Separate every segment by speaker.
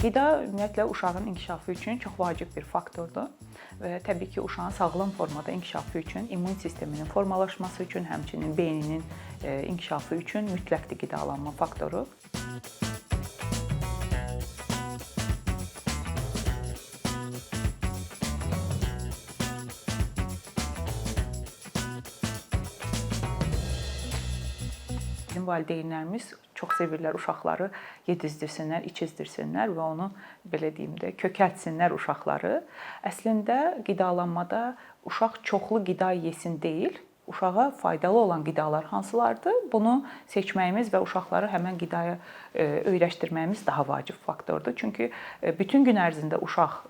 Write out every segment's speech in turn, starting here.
Speaker 1: Qida ümumiyyətlə uşağın inkişafı üçün çox vacib bir faktordur və təbii ki, uşağın sağlam formada inkişafı üçün, immun sisteminin formalaşması üçün, həmçinin beyninin inkişafı üçün mütləqdir qidalanma faktoru. Bizim valideynlərimiz çox sevirlər uşaqları yedizdirsinlər, içizdirsinlər və onu belə deyim də kökəltsinlər uşaqları. Əslində qidalanmada uşaq çoxlu qida yesin deyil, uşağa faydalı olan qidalar hansılardır? Bunu seçməyimiz və uşaqları həmin qidaya öyrəşdirməyimiz daha vacib faktordur. Çünki bütün gün ərzində uşaq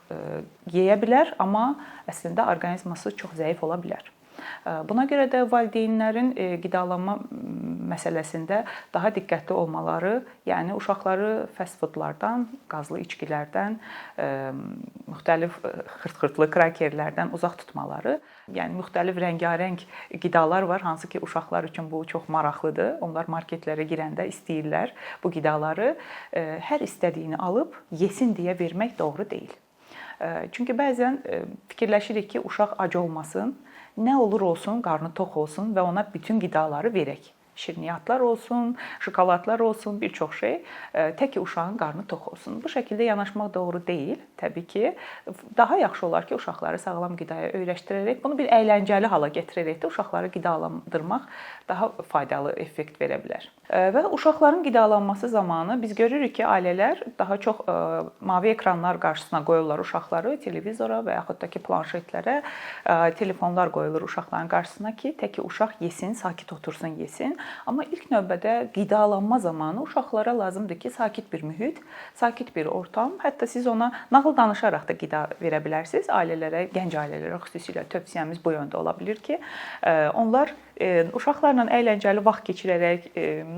Speaker 1: yeyə bilər, amma əslində orqanizması çox zəif ola bilər. Buna görə də valideynlərin qidalanma məsələsində daha diqqətli olmaları, yəni uşaqları fast foodlardan, qazlı içkilərdən, müxtəlif xırt-xırtlı krakerlərdən uzaq tutmaları, yəni müxtəlif rəngarəng qidalar var, hansı ki uşaqlar üçün bu çox maraqlıdır. Onlar marketlərə girəndə istəyirlər bu qidaları. Hər istədiyini alıb yesin deyə vermək doğru deyil. Çünki bəzən fikirləşirik ki, uşaq ac olmasın, nə olur olsun, qarnı tox olsun və ona bütün qidaları verək. Şirniyyatlar olsun, şokoladlar olsun, bir çox şey, tək ki uşağın qarnı tox olsun. Bu şəkildə yanaşmaq doğru deyil, təbii ki. Daha yaxşı olar ki, uşaqları sağlam qidaya öyrəşdirərək, bunu bir əyləncəli hala gətirərək də uşaqları qidalandırmaq daha faydalı effekt verə bilər. Və uşaqların qidalanması zamanı biz görürük ki, ailələr daha çox mavi ekranlar qarşısına qoyurlar uşaqları, televizora və yaxud da ki, planşetlərə, telefonlar qoyulur uşaqların qarşısına ki, tək ki uşaq yesin, sakit otursun, yesin. Amma ilk növbədə qidalanma zamanı uşaqlara lazımdır ki, sakit bir mühit, sakit bir ortam, hətta siz ona nağıl danışaraq da qida verə bilərsiniz. Ailələrə, gənc ailələrə xüsusilə tövsiyəmiz bu yöndə ola bilər ki, onlar uşaqlarla əyləncəli vaxt keçirərək,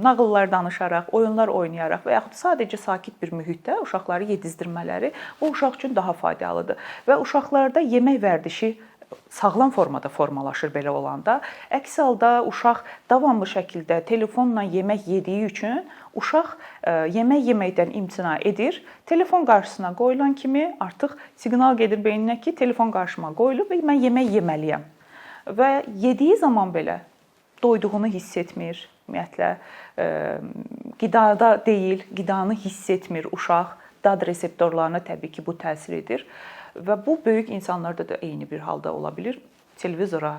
Speaker 1: nağıllar danışaraq, oyunlar oynayaraq və yaxud sadəcə sakit bir mühitdə uşaqları yedizdirmələri o uşaq üçün daha faydalıdır. Və uşaqlarda yemək vərdişi sağlam formada formalaşır belə olanda. Əks halda uşaq davamlı şəkildə telefonla yemək yediyi üçün uşaq yemək yeməkdən imtina edir. Telefon qarşısına qoyulan kimi artıq siqnal gedir beyninə ki, telefon qarşıma qoyulub və mən yemək yeməliyəm. Və yediyi zaman belə doyduğunu hiss etmir. Ümumiyyətlə qidada deyil, qidanı hiss etmir uşaq. Dad reseptorlarına təbii ki, bu təsir edir. Və bu böyük insanlarda da eyni bir halda ola bilər. Televizora,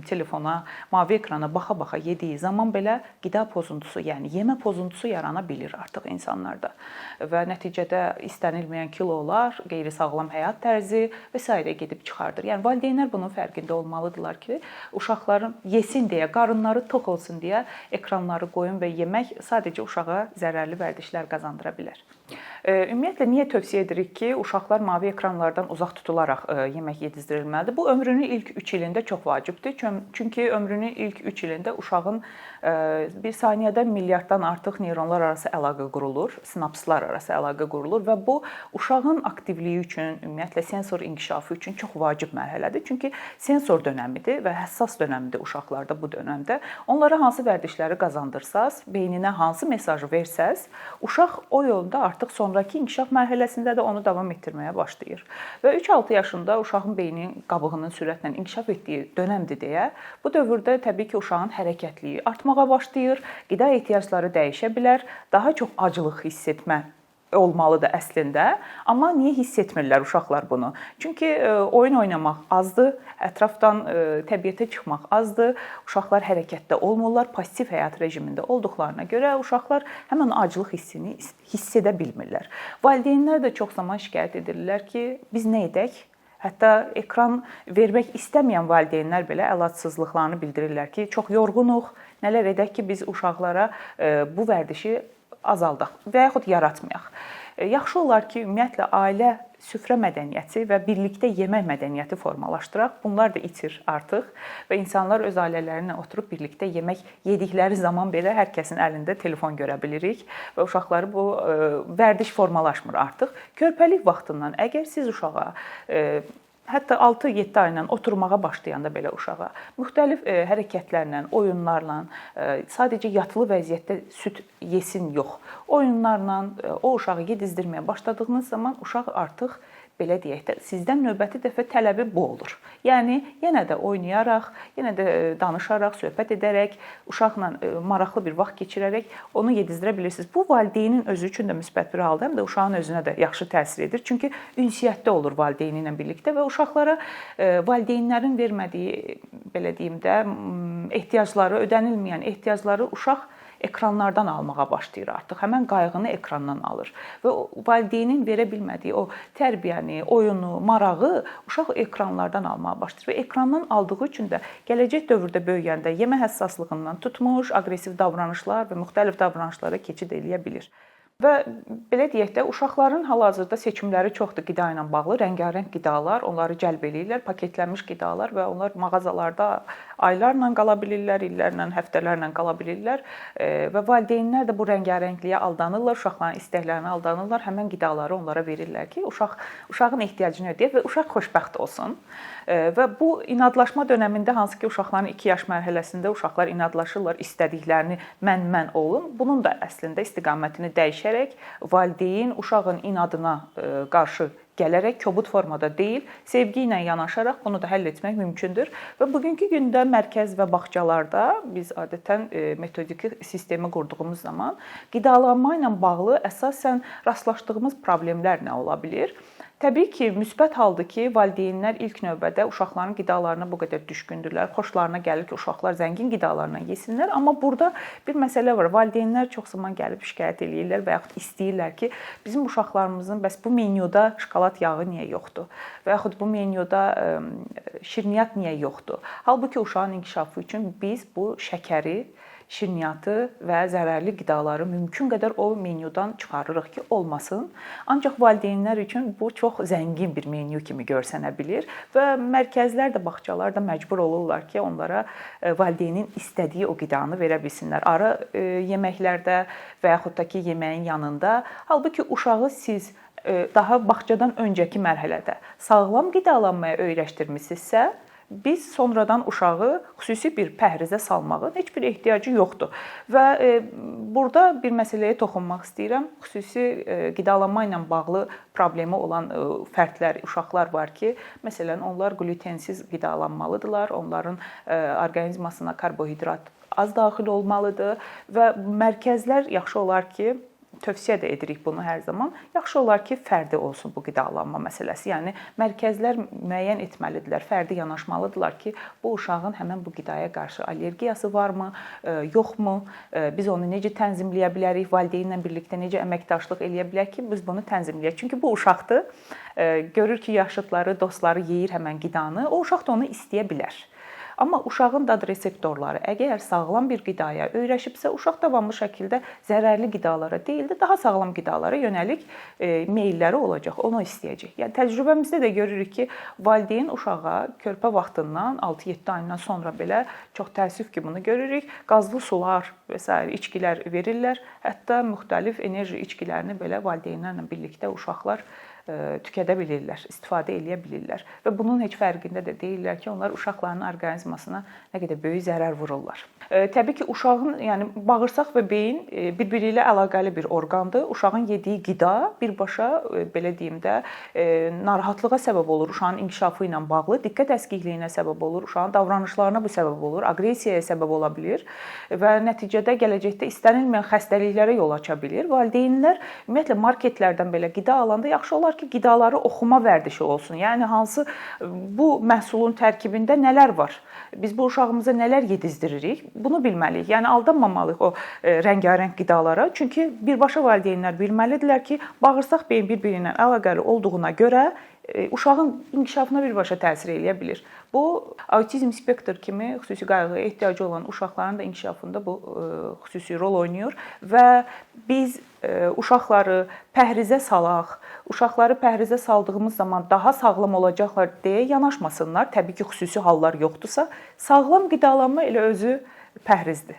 Speaker 1: telefona, mavi ekrana baxa-baxa yediyi zaman belə qida pozuntusu, yəni yemə pozuntusu yarana bilər artıq insanlarda. Və nəticədə istənilməyən kilolar, qeyri-sağlam həyat tərzi və s. gedib çıxardır. Yəni valideynlər bunun fərqində olmalıdırlar ki, uşaqların yesin deyə, qarınları tox olsun deyə ekranları qoyun və yemək sadəcə uşağa zərərli vərdişlər qazandıra bilər. Ümumiyyətlə niyə tövsiyə edirik ki, uşaqlar mavi ekranlardan uzaq tutularaq yemək yedizdirilməlidir? Bu ömrünün ilk 3 ilində çox vacibdir. Çünki ömrünün ilk 3 ilində uşağın bir saniyədə milyarddan artıq neyronlar arası əlaqə qurulur, sinapslar arası əlaqə qurulur və bu uşağın aktivliyi üçün, ümumiyyətlə sensor inkişafı üçün çox vacib mərhələdir. Çünki sensor dönəmidir və həssas dönəmidir uşaqlarda bu dönəmdə. Onlara hansı vərdişləri qazandırsaz, beyninə hansı mesajı versəz, uşaq o yolda artıq sonrakı inkişaf mərhələsində də onu davam etdirməyə başlayır. Və 3-6 yaşında uşağın beyninin qabığının sürətlə inkişaf etdiyi dönəmdir deyə, bu dövrdə təbii ki, uşağın hərəkətliyi artmağa başlayır, qida ehtiyacları dəyişə bilər, daha çox aclıq hiss etmə olmalıdır əslində. Amma niyə hiss etmirlər uşaqlar bunu? Çünki oyun oynamaq azdır, ətrafdan təbiətə çıxmaq azdır, uşaqlar hərəkətdə olmurlar, pasiv həyat rejimində olduqlarına görə uşaqlar həmin aclıq hissini hiss edə bilmirlər. Valideynlər də çox zaman şikayət edirlər ki, biz nə edək? Hətta ekran vermək istəməyən valideynlər belə əlacsızlıqlarını bildirirlər ki, çox yorğunuq, nələr edək ki, biz uşaqlara bu vərdişi azaldaq və yaxud yaratmayaq. Yaxşı olar ki, ümumiyyətlə ailə süfrə mədəniyyəti və birlikdə yemək mədəniyyəti formalaşdıraq. Bunlar da itir artıq və insanlar öz ailələrinə oturub birlikdə yemək yedikləri zaman belə hər kəsin əlində telefon görə bilirik və uşaqları bu vərdiş formalaşmır artıq. Körpəlik vaxtından əgər siz uşağa hətta 6-7 ayla oturmağa başlayanda belə uşağa müxtəlif hərəkətlərlə, oyunlarla, sadəcə yatılı vəziyyətdə süd yesin yox, oyunlarla o uşağı yedizdirməyə başladığınız zaman uşaq artıq belə deyək də, sizdən növbəti dəfə tələbi bu olur. Yəni yenə də oynayaraq, yenə də danışaraq, söhbət edərək, uşaqla maraqlı bir vaxt keçirərək onu yedizdirə bilirsiniz. Bu valideynin özü üçün də müsbət bir halda, həm də uşağın özünə də yaxşı təsir edir. Çünki ünsiyyətdə olur valideyni ilə birlikdə və uşaqlara valideynlərin vermədiyi, belə deyim də, ehtiyacları, ödənilməyən ehtiyacları uşaq ekranlardan almağa başlayır artıq. Həmin qayğını ekrandan alır və valideynin verə bilmədiyi o tərbiyəni, oyunu, marağı uşaq ekranlardan almağa başlayır və ekrandan aldığı üçün də gələcək dövrdə böyüyəndə yemə həssaslığından tutmuş, aqressiv davranışlar və müxtəlif davranışlara keçid eləyə bilir. Və belə deyək də, uşaqların hal-hazırda seçimləri çoxdur qida ilə bağlı. Rəngarəng qidalar onları cəlb eləyirlər, paketlənmiş qidalar və onlar mağazalarda aylarla qala bilirlər, illərlə, həftələrlə qala bilirlər və valideynlər də bu rəngarəngliyə aldanırlar, uşaqların istəklərinə aldanırlar, həmin qidaları onlara verirlər ki, uşağın ehtiyacını ödəyək və uşaq xoşbəxt olsun. Və bu inadlaşma dövründə, hansı ki uşaqların 2 yaş mərhələsində uşaqlar inadlaşırlar, istədiklərini mən olun. Bunun da əslində istiqamətini dəyişərək valideyn uşağın inadına qarşı gələrək kobud formada deyil, sevgi ilə yanaşaraq bunu da həll etmək mümkündür. Və bugünkü gündə mərkəz və bağçalarda biz adətən metodiki sistemi qurduğumuz zaman qidalanma ilə bağlı əsasən rastlaşdığımız problemlər nə ola bilər? Təbii ki, müsbət haldır ki, valideynlər ilk növbədə uşaqların qidalarına bu qədər düşkündürlər. Xoşlarına gəlir ki, uşaqlar zəngin qidalarla yesinlər. Amma burada bir məsələ var. Valideynlər çox zaman gəlib şikayət eləyirlər və yaxud istəyirlər ki, bizim uşaqlarımızın bəs bu menyuda şokolad yağı niyə yoxdur? Və yaxud bu menyuda şirniyyat niyə yoxdur? Halbuki uşağın inkişafı üçün biz bu şəkəri, şirniyyatı və zərərli qidaları mümkün qədər o menyudan çıxarırıq ki, olmasın. Ancaq valideynlər üçün bu çox zəngin bir menyu kimi görsənə bilir və mərkəzlər də, bağçalar da məcbur olurlar ki, onlara valideynin istədiyi o qidanı verə bilsinlər. Ara yeməklərdə və yaxud da ki, yeməyin yanında. Halbuki uşağı siz daha bağçadan öncəki mərhələdə sağlam qidalanmaya öyrəşdirmisinizsə, biz sonradan uşağı xüsusi bir pəhrizə salmağın heç bir ehtiyacı yoxdur. Və burada bir məsələyə toxunmaq istəyirəm. Xüsusi qidalanma ilə bağlı problemi olan fərdlər, uşaqlar var ki, məsələn, onlar glutensiz qidalanmalıdırlar. Onların orqanizmasına karbohidrat az daxil olmalıdır və mərkəzlər yaxşı olar ki, tövsiyə də edirik bunu hər zaman. Yaxşı olar ki, fərdi olsun bu qidalanma məsələsi. Yəni mərkəzlər müəyyən etməlidirlər, fərdi yanaşmalıdırlar ki, bu uşağın həmin bu qidaya qarşı allergiyası varmı, yoxmu? Biz onu necə tənzimləyə bilərik? Valideynlə birlikdə necə əməkdaşlıq eləyə bilərik ki, biz bunu tənzimləyək? Çünki bu uşaqdır. Görür ki, yaşıdları, dostları yeyir həmin qidanı. O uşaq da onu istəyə bilər. Amma uşağın dad reseptorları əgər sağlam bir qidaya öyrəşibsə, uşaq davamlı şəkildə zərərli qidalara deyil də daha sağlam qidalara yönəlik meylləri olacaq, onu istəyəcək. Yəni təcrübəmizdə də görürük ki, valideyn uşağa körpə vaxtından 6-7 ayından sonra belə çox təəssüf ki, bunu görürük, qazlı sular və s. içkilər verirlər. Hətta müxtəlif enerji içkilərini belə valideynlərlə birlikdə uşaqlar tükədə bilirlər, istifadə eləyə bilirlər və bunun heç fərqində də deyirlər ki, onlar uşaqların orqanizmasına nə qədər böyük zərər vururlar. Təbii ki, uşağın, yəni bağırsaq və beyin bir-biri ilə əlaqəli bir orqandır. Uşağın yediyi qida birbaşa belə deyim də narahatlığa səbəb olur, uşağın inkişafı ilə bağlı, diqqət əskilikliyinə səbəb olur, uşağın davranışlarına bu səbəb olur, aqressiyaya səbəb ola bilər və nəticədə gələcəkdə istənilməyən xəstəliklərə yol aça bilər. Valideynlər ümumiyyətlə marketlərdən belə qida alanda yaxşı olar ki, qidaları oxuma vərdişi olsun. Yəni hansı bu məhsulun tərkibində nələr var? Biz bu uşağımıza nələr yedizdiririk? Bunu bilməliyik. Yəni aldanmamalıyıq o rəngarəng qidalara. Çünki birbaşa valideynlər bilməlidirlər ki, bağırsaq beyin bir-biri ilə əlaqəli olduğuna görə uşağın inkişafına birbaşa təsir eləyə bilir. Bu autizm spektr kimi xüsusi qayğıya ehtiyacı olan uşaqların da inkişafında bu xüsusi rol oynayır və biz uşaqları pəhrizə salaq, uşaqları pəhrizə saldığımız zaman daha sağlam olacaqlar deyə yanaşmasınlar. Təbii ki, xüsusi hallar yoxdursa, sağlam qidalanma elə özü pəhrizdir.